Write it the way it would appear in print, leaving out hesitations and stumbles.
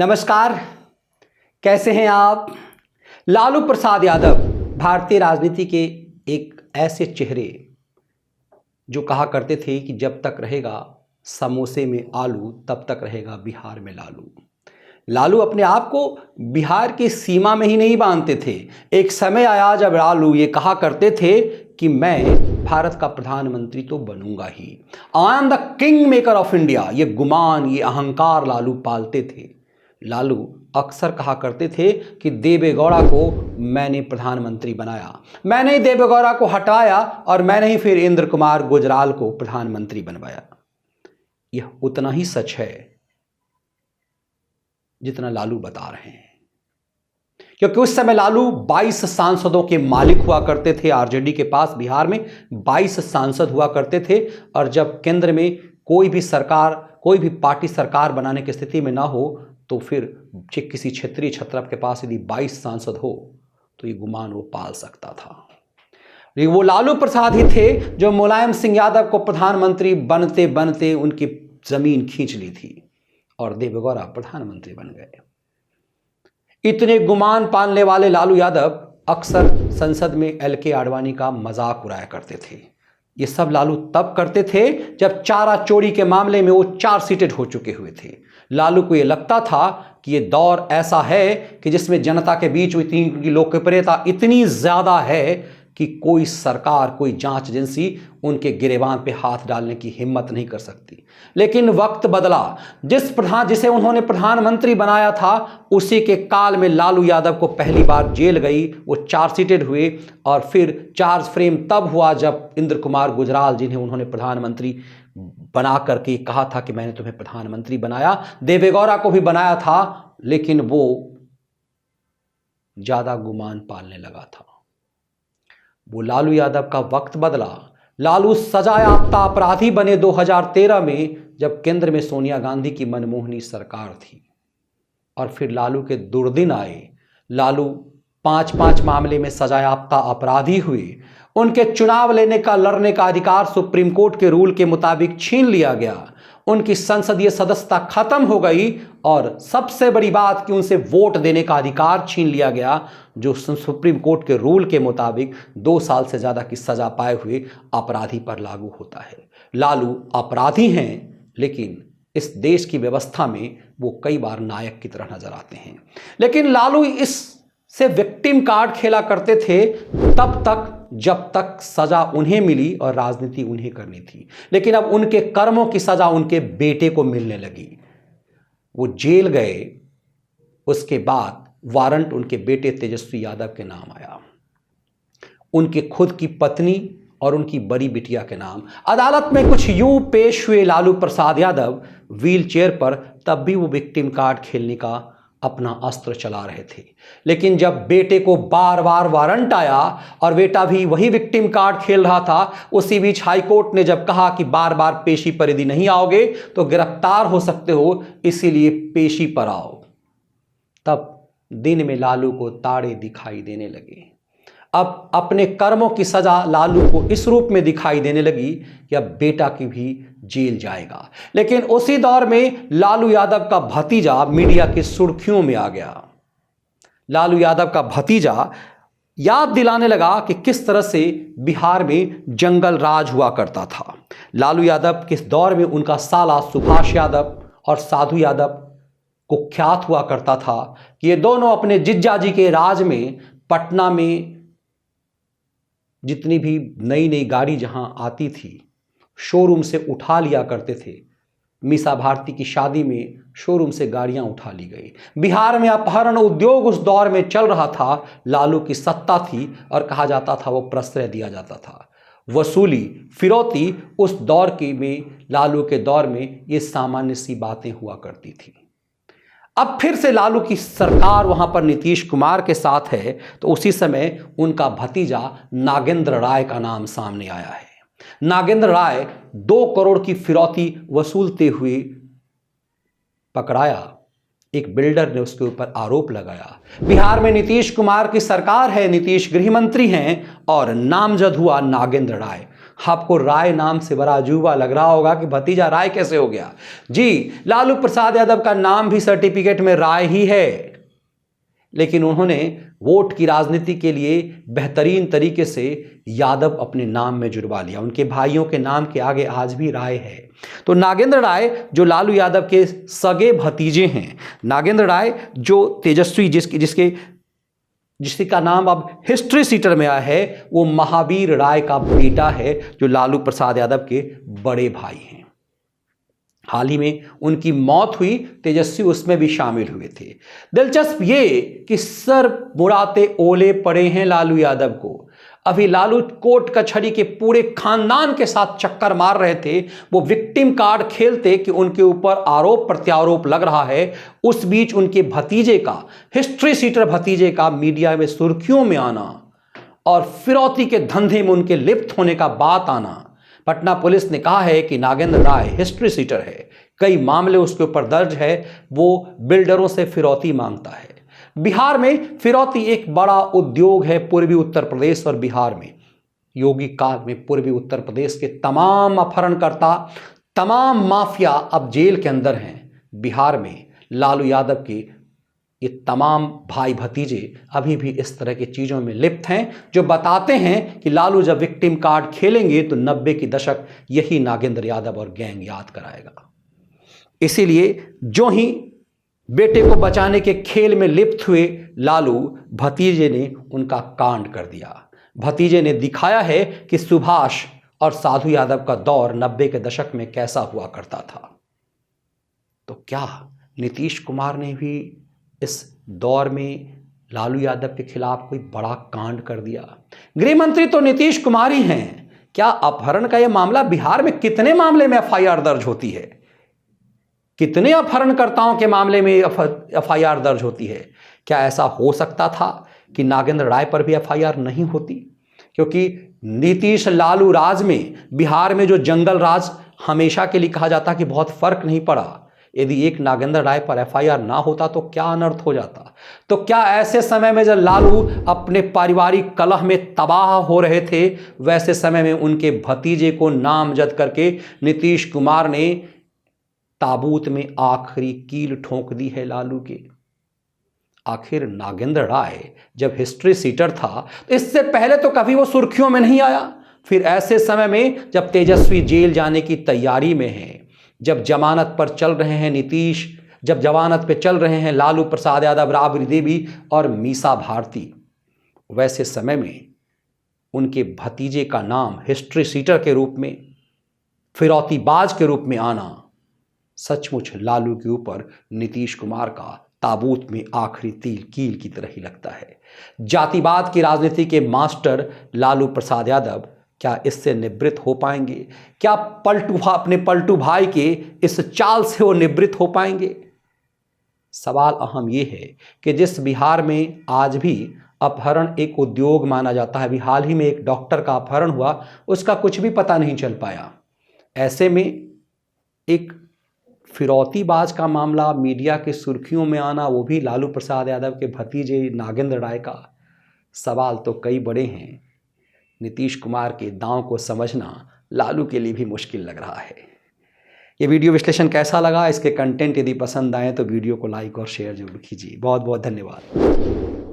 नमस्कार, कैसे हैं आप। लालू प्रसाद यादव भारतीय राजनीति के एक ऐसे चेहरे जो कहा करते थे कि जब तक रहेगा समोसे में आलू तब तक रहेगा बिहार में लालू। लालू अपने आप को बिहार की सीमा में ही नहीं बांधते थे। एक समय आया जब लालू ये कहा करते थे कि मैं भारत का प्रधानमंत्री तो बनूंगा ही, I am the king maker of India. ये गुमान, ये अहंकार लालू पालते थे। लालू अक्सर कहा करते थे कि देवेगौड़ा को मैंने प्रधानमंत्री बनाया, मैंने ही देवेगौड़ा को हटाया और मैंने ही फिर इंद्र कुमार गुजराल को प्रधानमंत्री बनवाया। यह उतना ही सच है जितना लालू बता रहे हैं, क्योंकि उस समय लालू 22 सांसदों के मालिक हुआ करते थे। आरजेडी के पास बिहार में 22 सांसद हुआ करते थे, और जब केंद्र में कोई भी सरकार, कोई भी पार्टी सरकार बनाने की स्थिति में ना हो तो फिर किसी क्षेत्रीय छत्रप के पास यदि 22 सांसद हो तो ये गुमान वो पाल सकता था। वो लालू प्रसाद ही थे जो मुलायम सिंह यादव को प्रधानमंत्री बनते बनते उनकी जमीन खींच ली थी और देवेगौड़ा प्रधानमंत्री बन गए। इतने गुमान पालने वाले लालू यादव अक्सर संसद में एल.के. आडवाणी का मजाक उड़ाया करते थे। ये सब लालू तब करते थे जब चारा चोरी के मामले में वो चार्जशीटेड हो चुके हुए थे। लालू को ये लगता था कि ये दौर ऐसा है कि जिसमें जनता के बीच इतनी लोकप्रियता इतनी ज्यादा है कि कोई सरकार, कोई जांच एजेंसी उनके गिरेबान पे हाथ डालने की हिम्मत नहीं कर सकती। लेकिन वक्त बदला। जिसे उन्होंने प्रधानमंत्री बनाया था उसी के काल में लालू यादव को पहली बार जेल गई, वो चार्जशीटेड हुए, और फिर चार्ज फ्रेम तब हुआ जब इंद्र कुमार गुजराल, जिन्हें उन्होंने प्रधानमंत्री बना करके कहा था कि मैंने तुम्हें प्रधानमंत्री बनाया, देवेगौड़ा को भी बनाया था, लेकिन वो ज्यादा गुमान पालने लगा था। वो लालू यादव का वक्त बदला। लालू सजायाफ्ता अपराधी बने 2013 में, जब केंद्र में सोनिया गांधी की मनमोहनी सरकार थी, और फिर लालू के दुर्दिन आए। लालू 5-5 मामले में सजायाफ्ता अपराधी हुए। उनके चुनाव लड़ने का अधिकार सुप्रीम कोर्ट के रूल के मुताबिक छीन लिया गया। उनकी संसदीय सदस्यता खत्म हो गई, और सबसे बड़ी बात कि उनसे वोट देने का अधिकार छीन लिया गया, जो सुप्रीम कोर्ट के रूल के मुताबिक 2 साल से ज्यादा की सजा पाए हुए अपराधी पर लागू होता है। लालू अपराधी हैं, लेकिन इस देश की व्यवस्था में वो कई बार नायक की तरह नजर आते हैं। लेकिन लालू इससे विक्टिम कार्ड खेला करते थे तब तक जब तक सजा उन्हें मिली और राजनीति उन्हें करनी थी। लेकिन अब उनके कर्मों की सजा उनके बेटे को मिलने लगी। वो जेल गए, उसके बाद वारंट उनके बेटे तेजस्वी यादव के नाम आया, उनके खुद की पत्नी और उनकी बड़ी बिटिया के नाम। अदालत में कुछ यूं पेश हुए लालू प्रसाद यादव व्हील चेयर पर, तब भी वो विक्टिम कार्ड खेलने का अपना अस्त्र चला रहे थे। लेकिन जब बेटे को बार बार वारंट आया और बेटा भी वही विक्टिम कार्ड खेल रहा था, उसी बीच हाईकोर्ट ने जब कहा कि बार बार पेशी पर यदि नहीं आओगे तो गिरफ्तार हो सकते हो, इसीलिए पेशी पर आओ, तब दिन में लालू को तारे दिखाई देने लगे। अब अपने कर्मों की सजा लालू को इस रूप में दिखाई देने लगी कि अब बेटा की भी जेल जाएगा। लेकिन उसी दौर में लालू यादव का भतीजा मीडिया की सुर्खियों में आ गया। लालू यादव का भतीजा याद दिलाने लगा कि किस तरह से बिहार में जंगल राज हुआ करता था। लालू यादव किस दौर में उनका साला सुभाष यादव और साधु यादव कुख्यात हुआ करता था कि ये दोनों अपने जिज्जा जी के राज में पटना में जितनी भी नई नई गाड़ी जहां आती थी शोरूम से उठा लिया करते थे। मीसा भारती की शादी में शोरूम से गाड़ियां उठा ली गई। बिहार में अपहरण उद्योग उस दौर में चल रहा था। लालू की सत्ता थी और कहा जाता था वो प्रश्रय दिया जाता था। वसूली, फिरौती उस दौर की में, लालू के दौर में ये सामान्य सी बातें हुआ करती थी। अब फिर से लालू की सरकार वहां पर नीतीश कुमार के साथ है, तो उसी समय उनका भतीजा नागेंद्र राय का नाम सामने आया है। नागेंद्र राय 2 करोड़ की फिरौती वसूलते हुए पकड़ाया। एक बिल्डर ने उसके ऊपर आरोप लगाया। बिहार में नीतीश कुमार की सरकार है, नीतीश गृह मंत्री हैं, और नामजद हुआ नागेंद्र राय। आपको राय नाम से बड़ा अजूबा लग रहा होगा कि भतीजा राय कैसे हो गया। जी, लालू प्रसाद यादव का नाम भी सर्टिफिकेट में राय ही है, लेकिन उन्होंने वोट की राजनीति के लिए बेहतरीन तरीके से यादव अपने नाम में जुड़वा लिया। उनके भाइयों के नाम के आगे आज भी राय है। तो नागेंद्र राय जो लालू यादव के सगे भतीजे हैं, नागेंद्र राय जो तेजस्वी जिसका नाम अब हिस्ट्री सीटर में आया है, वो महावीर राय का बेटा है जो लालू प्रसाद यादव के बड़े भाई हैं। हाल ही में उनकी मौत हुई, तेजस्वी उसमें भी शामिल हुए थे। दिलचस्प ये कि सर मुड़ाते ओले पड़े हैं लालू यादव को। अभी लालू कोर्ट कचहरी के पूरे खानदान के साथ चक्कर मार रहे थे, वो विक्टिम कार्ड खेलते कि उनके ऊपर आरोप प्रत्यारोप लग रहा है। उस बीच उनके भतीजे का, हिस्ट्री सीटर भतीजे का मीडिया में सुर्खियों में आना और फिरौती के धंधे में उनके लिप्त होने का बात आना। पटना पुलिस ने कहा है कि नागेंद्र राय हिस्ट्री सीटर है, कई मामले उसके ऊपर दर्ज है, वो बिल्डरों से फिरौती मांगता है। बिहार में फिरौती एक बड़ा उद्योग है। पूर्वी उत्तर प्रदेश और बिहार में योगी काल में पूर्वी उत्तर प्रदेश के तमाम अपहरणकर्ता, तमाम माफिया अब जेल के अंदर हैं। बिहार में लालू यादव के ये तमाम भाई भतीजे अभी भी इस तरह की चीज़ों में लिप्त हैं, जो बताते हैं कि लालू जब विक्टिम कार्ड खेलेंगे तो 90 की दशक यही नागेंद्र यादव और गैंग याद कराएगा। इसीलिए जो ही बेटे को बचाने के खेल में लिप्त हुए लालू, भतीजे ने उनका कांड कर दिया। भतीजे ने दिखाया है कि सुभाष और साधु यादव का दौर 90 के दशक में कैसा हुआ करता था। तो क्या नीतीश कुमार ने भी इस दौर में लालू यादव के खिलाफ कोई बड़ा कांड कर दिया? गृह मंत्री तो नीतीश कुमार ही हैं। क्या अपहरण का यह मामला, बिहार में कितने मामले में एफआईआर दर्ज होती है? कितने अपहरणकर्ताओं के मामले में एफआईआर दर्ज होती है? क्या ऐसा हो सकता था कि नागेंद्र राय पर भी एफआईआर नहीं होती? क्योंकि नीतीश लालू राज में, बिहार में जो जंगल राज हमेशा के लिए कहा जाता कि बहुत फर्क नहीं पड़ा, यदि एक नागेंद्र राय पर एफआईआर ना होता तो क्या अनर्थ हो जाता। तो क्या ऐसे समय में जब लालू अपने पारिवारिक कलह में तबाह हो रहे थे, वैसे समय में उनके भतीजे को नामजद करके नीतीश कुमार ने ताबूत में आखिरी कील ठोंक दी है लालू के? आखिर नागेंद्र राय जब हिस्ट्री सीटर था तो इससे पहले तो कभी वो सुर्खियों में नहीं आया। फिर ऐसे समय में जब तेजस्वी जेल जाने की तैयारी में है, जब जमानत पर चल रहे हैं नीतीश, जब जमानत पे चल रहे हैं लालू प्रसाद यादव, राबड़ी देवी और मीसा भारती, वैसे समय में उनके भतीजे का नाम हिस्ट्री सीटर के रूप में, फिरौतीबाज के रूप में आना सचमुच लालू के ऊपर नीतीश कुमार का ताबूत में आखिरी कील की तरह ही लगता है। जातिवाद की राजनीति के मास्टर लालू प्रसाद यादव क्या इससे निवृत्त हो पाएंगे? क्या अपने पलटू भाई के इस चाल से वो निवृत्त हो पाएंगे? सवाल अहम ये है कि जिस बिहार में आज भी अपहरण एक उद्योग माना जाता है, अभी हाल ही में एक डॉक्टर का अपहरण हुआ, उसका कुछ भी पता नहीं चल पाया। ऐसे में एक फिरौतीबाज का मामला मीडिया की सुर्खियों में आना, वो भी लालू प्रसाद यादव के भतीजे नागेंद्र राय का, सवाल तो कई बड़े हैं। नीतीश कुमार के दांव को समझना लालू के लिए भी मुश्किल लग रहा है। ये वीडियो विश्लेषण कैसा लगा? इसके कंटेंट यदि पसंद आए तो वीडियो को लाइक और शेयर जरूर कीजिए। बहुत बहुत धन्यवाद।